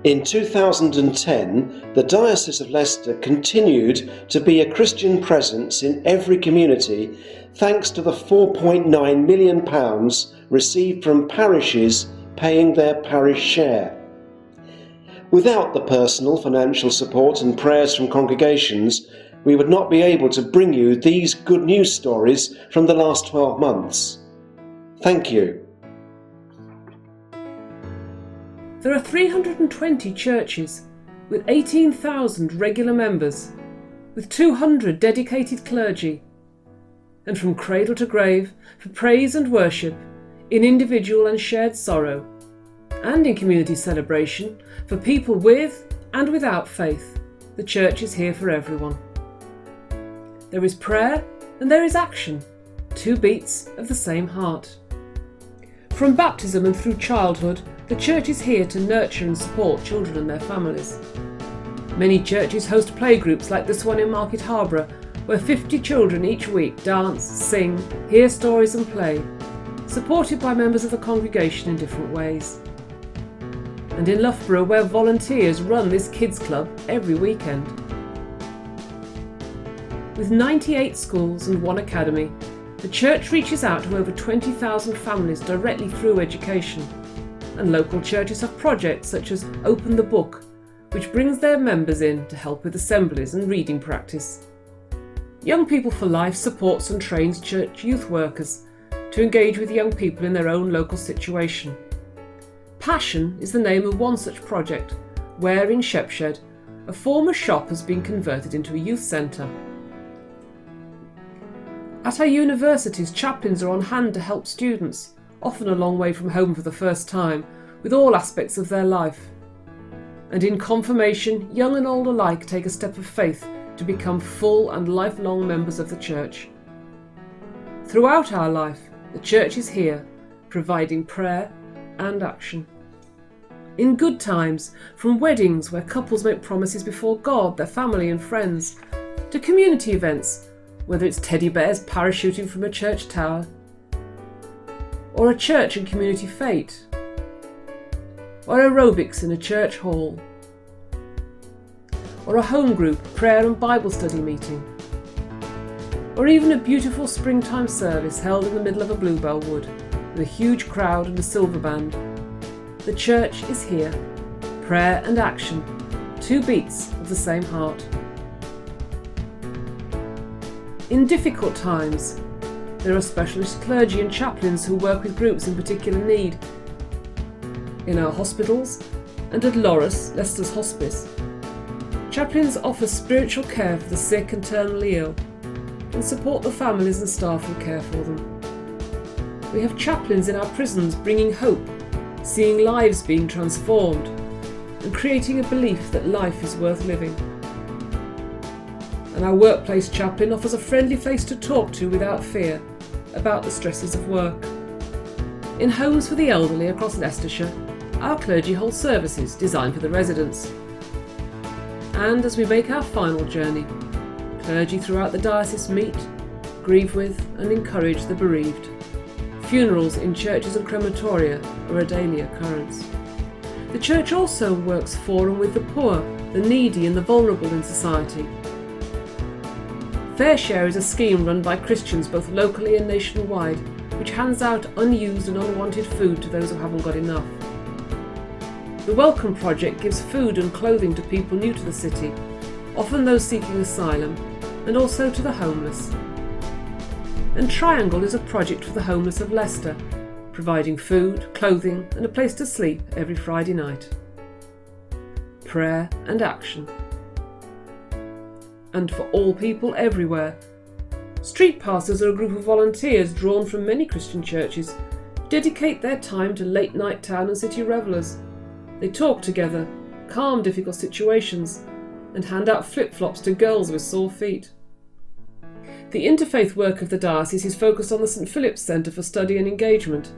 In 2010, the Diocese of Leicester continued to be a Christian presence in every community thanks to the £4.9 million received from parishes paying their parish share. Without the personal financial support and prayers from congregations, we would not be able to bring you these good news stories from the last 12 months. Thank you. There are 320 churches with 18,000 regular members, with 200 dedicated clergy, and from cradle to grave, for praise and worship, in individual and shared sorrow, and in community celebration, for people with and without faith, the church is here for everyone. There is prayer and there is action, two beats of the same heart. From baptism and through childhood, the church is here to nurture and support children and their families. Many churches host playgroups like this one in Market Harborough, where 50 children each week dance, sing, hear stories and play, supported by members of the congregation in different ways. And in Loughborough, where volunteers run this kids club every weekend. With 98 schools and one academy, the church reaches out to over 20,000 families directly through education. And local churches have projects such as Open the Book, which brings their members in to help with assemblies and reading practice. Young People for Life supports and trains church youth workers to engage with young people in their own local situation. Passion is the name of one such project, where in Shepshed, a former shop has been converted into a youth centre. At our universities, chaplains are on hand to help students, often a long way from home for the first time, with all aspects of their life. And in confirmation, young and old alike take a step of faith to become full and lifelong members of the church. Throughout our life, the church is here, providing prayer and action. In good times, from weddings where couples make promises before God, their family and friends, to community events, whether it's teddy bears parachuting from a church tower, or a church and community fete, or aerobics in a church hall, or a home group prayer and Bible study meeting, or even a beautiful springtime service held in the middle of a Bluebell wood with a huge crowd and a silver band. The church is here, prayer and action, two beats of the same heart. In difficult times, there are specialist clergy and chaplains who work with groups in particular need. In our hospitals and at Loris, Leicester's hospice, chaplains offer spiritual care for the sick and terminally ill and support the families and staff who care for them. We have chaplains in our prisons bringing hope, seeing lives being transformed and creating a belief that life is worth living. And our workplace chaplain offers a friendly face to talk to without fear about the stresses of work. In homes for the elderly across Leicestershire, our clergy hold services designed for the residents. And as we make our final journey, clergy throughout the diocese meet, grieve with and encourage the bereaved. Funerals in churches and crematoria are a daily occurrence. The church also works for and with the poor, the needy and the vulnerable in society. Fair Share is a scheme run by Christians both locally and nationwide, which hands out unused and unwanted food to those who haven't got enough. The Welcome Project gives food and clothing to people new to the city, often those seeking asylum, and also to the homeless. And Triangle is a project for the homeless of Leicester, providing food, clothing and a place to sleep every Friday night. Prayer and action. And for all people everywhere. Street Pastors are a group of volunteers drawn from many Christian churches who dedicate their time to late night town and city revellers. They talk together, calm difficult situations, and hand out flip-flops to girls with sore feet. The interfaith work of the diocese is focused on the St Philip's Centre for Study and Engagement,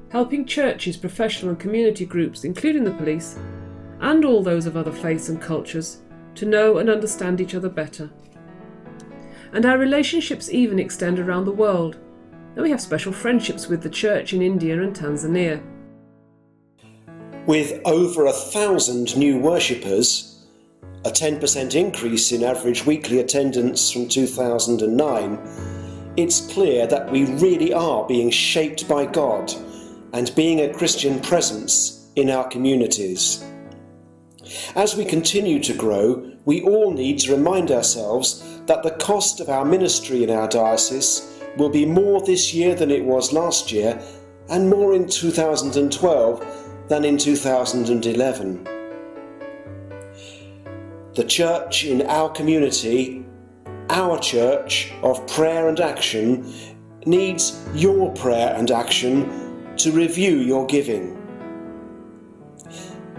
helping churches, professional and community groups, including the police, and all those of other faiths and cultures, to know and understand each other better. And our relationships even extend around the world, and we have special friendships with the church in India and Tanzania. With over 1,000 new worshippers, a 10% increase in average weekly attendance from 2009, it's clear that we really are being shaped by God and being a Christian presence in our communities. As we continue to grow, we all need to remind ourselves that the cost of our ministry in our diocese will be more this year than it was last year, and more in 2012 than in 2011. The church in our community, our church of prayer and action, needs your prayer and action to review your giving.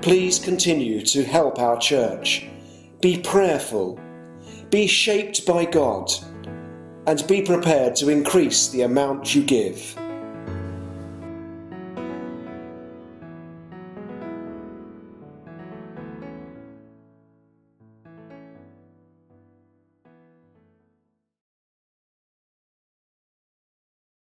Please continue to help our church. Be prayerful, be shaped by God, and be prepared to increase the amount you give.